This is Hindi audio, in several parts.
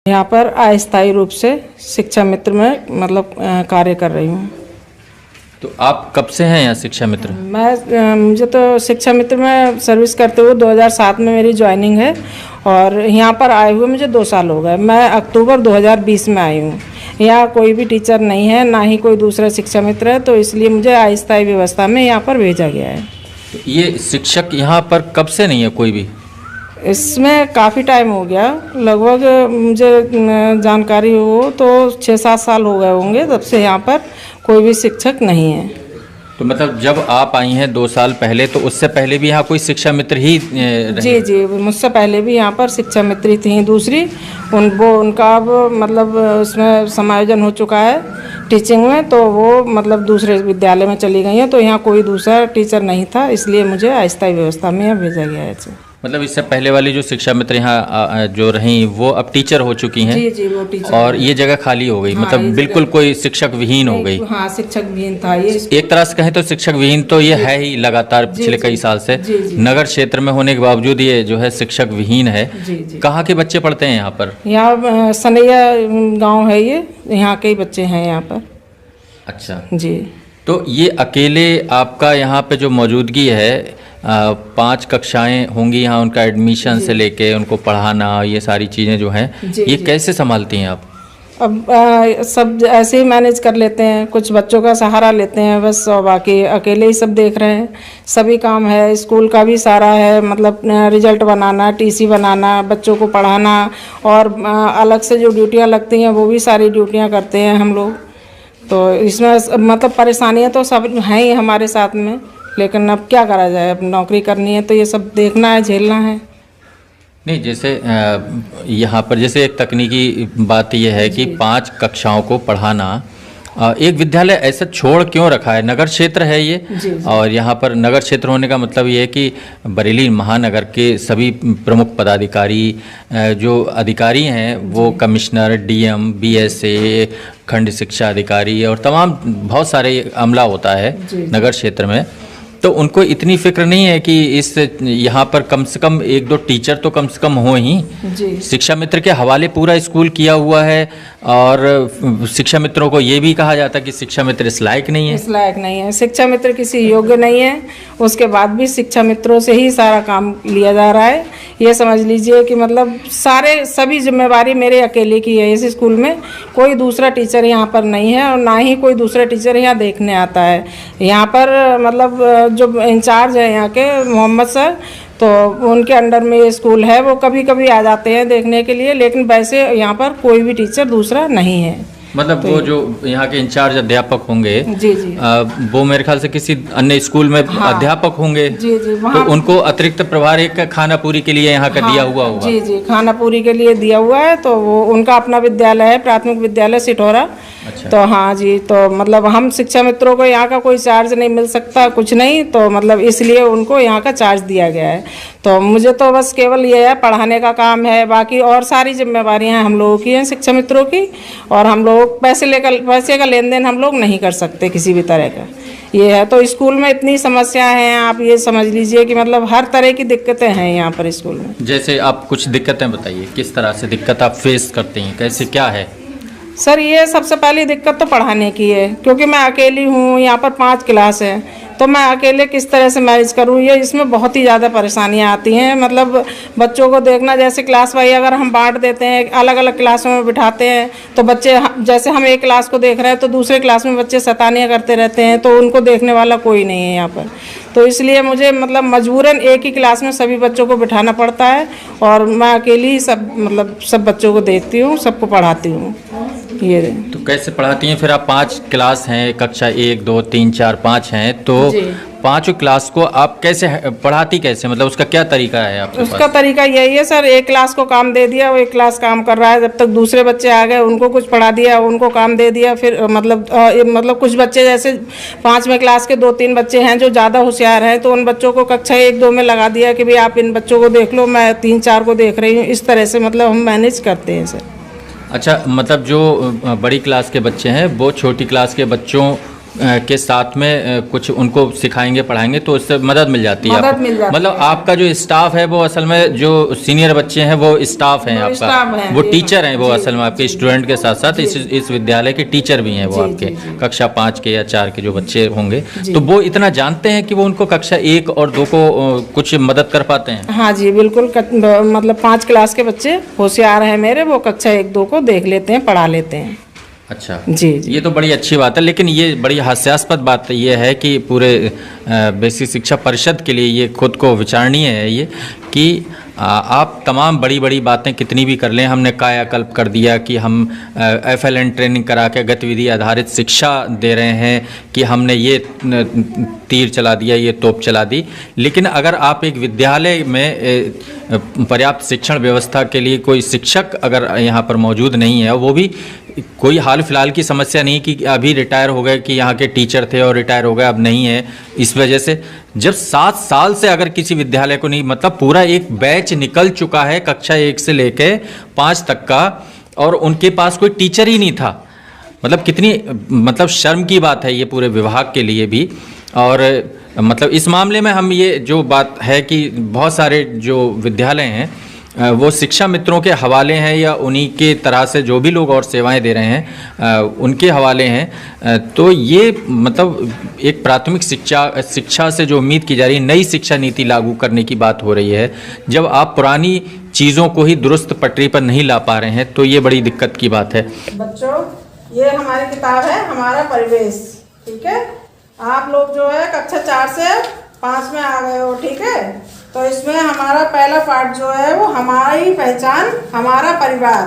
यहाँ पर अस्थायी रूप से शिक्षा मित्र में मतलब कार्य कर रही हूँ। तो आप कब से हैं यहाँ शिक्षा मित्र? मुझे तो शिक्षा मित्र में सर्विस करते हुए 2007 में मेरी ज्वाइनिंग है और यहाँ पर आए हुए मुझे 2 साल हो गए। मैं अक्टूबर 2020 में आई हूँ। यहाँ कोई भी टीचर नहीं है, ना ही कोई दूसरा शिक्षा मित्र है, तो इसलिए मुझे अस्थायी व्यवस्था में यहाँ पर भेजा गया है। तो ये शिक्षक यहाँ पर कब से नहीं है कोई भी? इसमें काफ़ी टाइम हो गया, लगभग मुझे जानकारी हो तो 6-7 साल हो गए होंगे, तब से यहाँ पर कोई भी शिक्षक नहीं है। तो मतलब जब आप आई हैं 2 साल पहले, तो उससे पहले भी यहाँ कोई शिक्षा मित्र ही रहे? जी जी, मुझसे पहले भी यहाँ पर शिक्षा मित्री थी दूसरी, उनका अब मतलब उसमें समायोजन हो चुका है टीचिंग में, तो वो मतलब दूसरे विद्यालय में चली गई हैं, तो यहाँ कोई दूसरा टीचर नहीं था, इसलिए मुझे अस्थायी व्यवस्था में यहाँ भेजा गया है। मतलब इससे पहले वाली जो शिक्षा मित्र यहाँ जो रहीं वो अब टीचर हो चुकी हैं? जी जी, वो टीचर, और ये जगह खाली हो गई। हाँ, मतलब बिल्कुल कोई शिक्षक विहीन हो गई। हाँ, शिक्षक विहीन था ये। एक तरह से कहें तो शिक्षक विहीन तो ये है ही लगातार पिछले कई साल से। नगर क्षेत्र में होने के बावजूद ये जो है शिक्षक विहीन है। कहाँ के बच्चे पढ़ते हैं यहाँ पर? यहाँ सनैया गाँव है ये, यहाँ के ही बच्चे हैं यहाँ पर। अच्छा जी। तो ये अकेले आपका यहाँ पे जो मौजूदगी है, 5 कक्षाएं होंगी यहाँ, उनका एडमिशन से लेके उनको पढ़ाना, ये सारी चीज़ें जो हैं ये कैसे संभालती हैं आप? अब सब ऐसे ही मैनेज कर लेते हैं, कुछ बच्चों का सहारा लेते हैं बस, और बाकी अकेले ही सब देख रहे हैं। सभी काम है, स्कूल का भी सारा है, मतलब रिजल्ट बनाना, टीसी बनाना, बच्चों को पढ़ाना, और अलग से जो ड्यूटियाँ लगती हैं वो भी सारी ड्यूटियाँ करते हैं हम लोग। तो इसमें मतलब परेशानियाँ तो सब हैं ही हमारे साथ में, लेकिन अब क्या करा जाए, अब नौकरी करनी है तो ये सब देखना है, झेलना है। नहीं, जैसे यहाँ पर जैसे एक तकनीकी बात यह है कि 5 कक्षाओं को पढ़ाना, एक विद्यालय ऐसा छोड़ क्यों रखा है? नगर क्षेत्र है ये। जी। और यहाँ पर नगर क्षेत्र होने का मतलब ये है कि बरेली महानगर के सभी प्रमुख पदाधिकारी जो अधिकारी हैं वो कमिश्नर, डीएम, बीएसए, खंड शिक्षा अधिकारी और तमाम बहुत सारे अमला होता है नगर क्षेत्र में। तो उनको इतनी फिक्र नहीं है कि इस यहाँ पर कम से कम 1-2 टीचर तो कम से कम हो ही। जी। शिक्षा मित्र के हवाले पूरा स्कूल किया हुआ है, और शिक्षा मित्रों को ये भी कहा जाता है कि शिक्षा मित्र इस लायक नहीं है। इस लायक नहीं है, शिक्षा मित्र किसी योग्य नहीं है, उसके बाद भी शिक्षा मित्रों से ही सारा काम लिया जा रहा है। ये समझ लीजिए कि मतलब सभी जिम्मेवारी मेरे अकेले की है। इस स्कूल में कोई दूसरा टीचर यहाँ पर नहीं है, और ना ही कोई दूसरा टीचर यहाँ देखने आता है। यहाँ पर मतलब जो इंचार्ज है यहाँ के मोहम्मद सर, तो उनके अंडर में ये स्कूल है, वो कभी कभी आ जाते हैं देखने के लिए, लेकिन वैसे यहाँ पर कोई भी टीचर दूसरा नहीं है। मतलब तो वो जो यहाँ के इंचार्ज अध्यापक होंगे, जी जी, वो मेरे ख्याल से किसी अन्य स्कूल में अध्यापक होंगे। जी जी, तो उनको अतिरिक्त प्रभार एक खानापुरी के लिए यहाँ का दिया हुआ होगा। जी जी, खानापुरी के लिए दिया हुआ है, तो वो उनका अपना विद्यालय है, प्राथमिक विद्यालय सिठौरा। अच्छा। तो हाँ जी, तो मतलब हम शिक्षा मित्रों को यहाँ का कोई चार्ज नहीं मिल सकता, कुछ नहीं, तो मतलब इसलिए उनको यहाँ का चार्ज दिया गया है। तो मुझे तो बस केवल ये है, पढ़ाने का काम है, बाकी और सारी जिम्मेवारियाँ हम लोगों की हैं शिक्षा मित्रों की, और हम लोग पैसे का लेन देन हम लोग नहीं कर सकते किसी भी तरह का, ये है। तो स्कूल में इतनी समस्या है, आप ये समझ लीजिए कि मतलब हर तरह की दिक्कतें हैं यहाँ पर स्कूल में। जैसे आप कुछ दिक्कतें बताइए, किस तरह से दिक्कत आप फेस करते हैं, कैसे क्या है? सर, ये सबसे पहली दिक्कत तो पढ़ाने की है, क्योंकि मैं अकेली हूँ, यहाँ पर 5 क्लास है, तो मैं अकेले किस तरह से मैनेज करूँ, ये इसमें बहुत ही ज़्यादा परेशानियाँ आती हैं। मतलब बच्चों को देखना, जैसे क्लास वाइज अगर हम बांट देते हैं, अलग अलग क्लासों में बिठाते हैं, तो बच्चे जैसे हम एक क्लास को देख रहे हैं तो दूसरे क्लास में बच्चे शैतानियाँ करते रहते हैं, तो उनको देखने वाला कोई नहीं है यहाँ पर। तो इसलिए मुझे मतलब मजबूरन एक ही क्लास में सभी बच्चों को बिठाना पड़ता है, और मैं अकेली ही सब बच्चों को देखती हूँ, सबको पढ़ाती हूँ। ये तो कैसे पढ़ाती हैं फिर आप? 5 क्लास हैं, कक्षा 1, 2, 3, 4, 5 हैं, तो 5 क्लास को आप कैसे पढ़ाती, कैसे, मतलब उसका क्या तरीका है आपके पास? उसका तरीका यही है सर, एक क्लास को काम दे दिया, वो एक क्लास काम कर रहा है, जब तक दूसरे बच्चे आ गए उनको कुछ पढ़ा दिया, उनको काम दे दिया, फिर मतलब कुछ बच्चे जैसे 5वें क्लास के 2-3 बच्चे हैं जो ज़्यादा होशियार हैं, तो उन बच्चों को कक्षा 1-2 में लगा दिया कि भाई आप इन बच्चों को देख लो, मैं 3-4 को देख रही हूँ। इस तरह से मतलब हम मैनेज करते हैं सर। अच्छा, मतलब जो बड़ी क्लास के बच्चे हैं वो छोटी क्लास के बच्चों के साथ में कुछ उनको सिखाएंगे पढ़ाएंगे तो उससे मदद मिल जाती है मदद आपको। मिल जाती मतलब है। आपका जो स्टाफ है वो असल में जो सीनियर बच्चे हैं वो स्टाफ हैं वो स्टाफ आपका, हैं, वो जी, टीचर हैं, वो जी, असल में आपके जी, स्टूडेंट के साथ साथ इस विद्यालय के टीचर भी हैं वो जी, आपके जी, जी। कक्षा 5 के या 4 के जो बच्चे होंगे, जी। तो वो इतना जानते हैं कि वो उनको कक्षा 1 और 2 को कुछ मदद कर पाते हैं। हाँ जी बिल्कुल, मतलब 5 क्लास के बच्चे होशियार हैं मेरे, वो कक्षा 1-2 को देख लेते हैं, पढ़ा लेते हैं। अच्छा जी जी। ये तो बड़ी अच्छी बात है, लेकिन ये बड़ी हास्यास्पद बात ये है कि पूरे बेसिक शिक्षा परिषद के लिए ये खुद को विचारणीय है ये कि आप तमाम बड़ी बड़ी बातें कितनी भी कर लें, हमने कायाकल्प कर दिया कि हम FLN ट्रेनिंग करा के गतिविधि आधारित शिक्षा दे रहे हैं, कि हमने ये तीर चला दिया, ये तोप चला दी, लेकिन अगर आप एक विद्यालय में पर्याप्त शिक्षण व्यवस्था के लिए कोई शिक्षक अगर यहाँ पर मौजूद नहीं है, वो भी कोई हाल फिलहाल की समस्या नहीं कि अभी रिटायर हो गए, कि यहाँ के टीचर थे और रिटायर हो गए अब नहीं है, इस वजह से जब 7 साल से अगर किसी विद्यालय को नहीं, मतलब पूरा एक बैच निकल चुका है कक्षा 1 से लेके 5 तक का, और उनके पास कोई टीचर ही नहीं था, मतलब कितनी मतलब शर्म की बात है ये पूरे विभाग के लिए भी। और मतलब इस मामले में हम ये जो बात है कि बहुत सारे जो विद्यालय हैं वो शिक्षा मित्रों के हवाले हैं या उन्हीं के तरह से जो भी लोग और सेवाएं दे रहे हैं उनके हवाले हैं, तो ये मतलब एक प्राथमिक शिक्षा से जो उम्मीद की जा रही है, नई शिक्षा नीति लागू करने की बात हो रही है, जब आप पुरानी चीज़ों को ही दुरुस्त पटरी पर नहीं ला पा रहे हैं तो ये बड़ी दिक्कत की बात है। बच्चों ये हमारी किताब है हमारा परिवेश, ठीक है। आप लोग जो है कक्षा 4 से 5 में आ गए हो, ठीक है। तो इसमें हमारा पहला पार्ट जो है वो हमारी पहचान हमारा परिवार।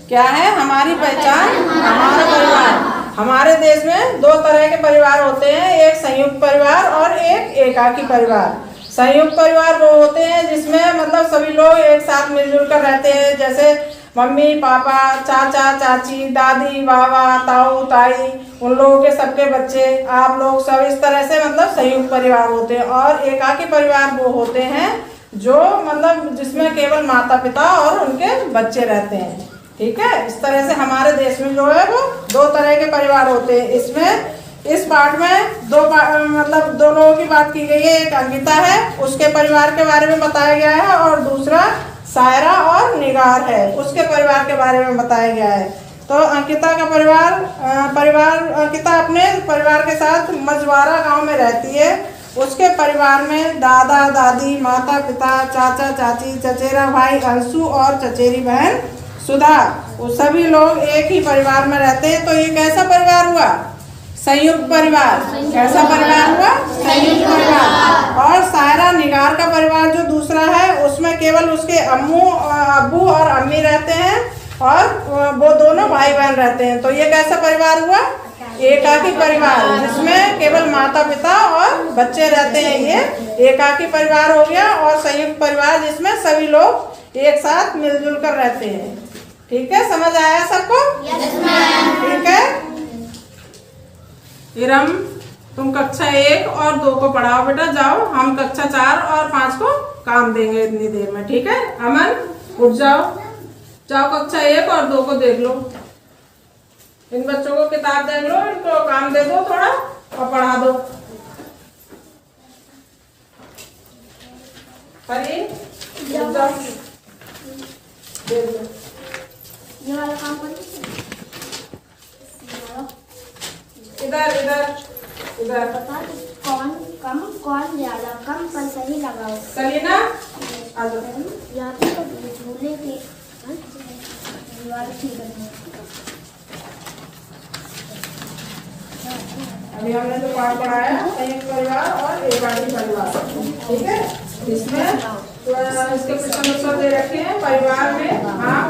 क्या है हमारी पहचान हमारा परिवार। हमारे देश में 2 तरह के परिवार होते हैं, एक संयुक्त परिवार और एक एकाकी परिवार। संयुक्त परिवार वो होते हैं जिसमें मतलब सभी लोग एक साथ मिलजुल कर रहते हैं, जैसे मम्मी पापा, चाचा चाची, दादी बाबा, ताऊ ताई, उन लोगों के सबके बच्चे, आप लोग सब, इस तरह से मतलब संयुक्त परिवार होते हैं। और एकाकी परिवार वो होते हैं जो मतलब जिसमें केवल माता पिता और उनके बच्चे रहते हैं, ठीक है। इस तरह से हमारे देश में जो है वो 2 तरह के परिवार होते हैं। इसमें इस पार्ट में 2 लोगों की बात की गई है, एक अंकिता है उसके परिवार के बारे में बताया गया है, और दूसरा सायरा और निगार है उसके परिवार के बारे में बताया गया है। तो अंकिता का परिवार अंकिता अपने परिवार के साथ मजवारा गांव में रहती है। उसके परिवार में दादा दादी, माता पिता, चाचा चाची, चचेरा भाई अंशु और चचेरी बहन सुधा, वो सभी लोग एक ही परिवार में रहते हैं। तो ये कैसा परिवार हुआ? संयुक्त परिवार। कैसा परिवार हुआ? संयुक्त परिवार। और सायरा निगार का परिवार जो दूसरा है उसमें केवल उसके अब्बू और अम्मी रहते हैं और वो दोनों भाई बहन रहते हैं। तो ये कैसा परिवार हुआ? एकाकी परिवार, जिसमें केवल माता पिता और बच्चे रहते हैं, ये एकाकी परिवार हो गया। और संयुक्त परिवार जिसमें सभी लोग एक साथ मिलजुल कर रहते हैं, ठीक है। समझ आया सबको? ठीक है। इरम तुम कक्षा 1 और 2 को पढ़ाओ बेटा, जाओ। हम कक्षा 4 और 5 को काम देंगे इतनी देर में, ठीक है। अमन उठ जाओ, जाओ कक्षा 1 और 2 को देख लो। इन बच्चों को किताब देख लो, इनको काम दे दो थोड़ा और पढ़ा दो। परी उठ जाओ, देख लो। ये वाला काम कर इधर इधर इधर कौन ज्यादा कम पर सही लगाओ। सलीना आ जाओ। यहाँ पे तो झूले के दीवार ठीक है। अभी हमने जो पाठ पढ़ाया संयुक्त परिवार और एकाकी परिवार, ठीक है। इसमें इसके प्रश्न उत्तर दे रखे हैं। परिवार में आप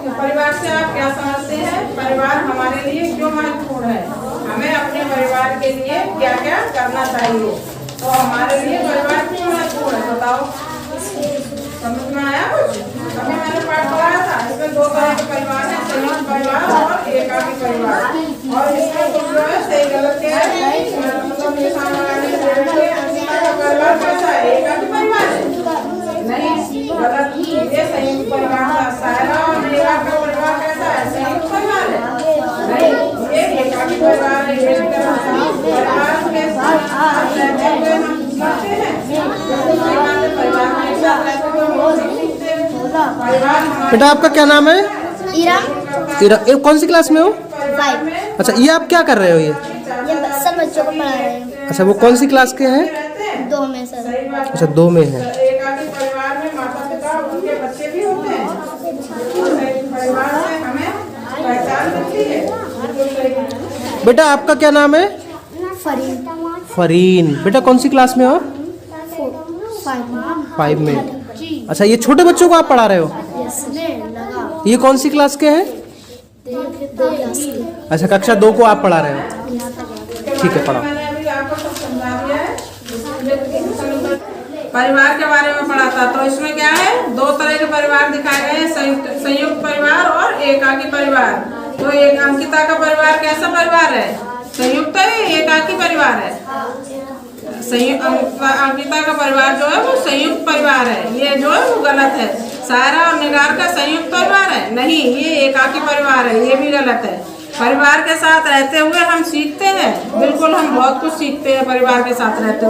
परिवार से आप क्या समझते हैं? परिवार हमारे लिए क्यों महत्वपूर्ण है? हमें अपने परिवार के लिए क्या क्या करना चाहिए? तो हमारे लिए परिवार क्यों महत्वपूर्ण है बताओ। समझ में आया कुछ? अभी मैंने पाठ पढ़ाया था, इसमें 2 तरह के परिवार है, संयुक्त परिवार और एकाकी परिवार। और इसमें कुछ जो है सही गलत के मतलब निशान लगाने के लिए अंकिता का परिवार कैसा है? एकाकी परिवार है? नहीं, गलत। ये संयुक्त परिवार था। सायरा और निगार का परिवार कैसा है? संयुक्त परिवार है? नहीं, ये एकाकी परिवार है। बेटा आपका क्या नाम है? इरम ये कौन सी क्लास में हो? 5। अच्छा, ये आप क्या कर रहे हो? ये ये सब बच्चों को पढ़ा रहे हैं। अच्छा, वो कौन सी क्लास के हैं? 2 में सर। अच्छा, 2 में है। एकाकी परिवार में माता पिता उनके बच्चे भी होते हैं। परिवार से हमें पहचान मिलती है। बेटा आपका क्या नाम है? फरीन। फरीन। बेटा कौन सी क्लास में हो? 5 में। अच्छा, ये छोटे बच्चों को आप पढ़ा रहे हो? ये कौन सी क्लास के हैं? 2 क्लास की। अच्छा, कक्षा 2 को आप पढ़ा रहे हो। ठीक है, पढ़ाओ। मैंने अभी आपको सब समझा दिया है। परिवार के बारे में पढ़ा था, तो इसमें क्या है, 2 तरह के परिवार दिखाए गए हैं, संयुक्त परिवार और एकाकी परिवार। तो एक अंकिता का परिवार कैसा परिवार है? संयुक्त है, एकाकी परिवार है। अंकिता का परिवार जो है वो संयुक्त परिवार है, ये जो है वो गलत है। सायरा और निगार का संयुक्त परिवार है, नहीं, ये एकाकी परिवार है, ये भी गलत है। परिवार के साथ रहते हुए हम सीखते हैं, बिल्कुल हम बहुत कुछ सीखते हैं परिवार के साथ रहते हुए।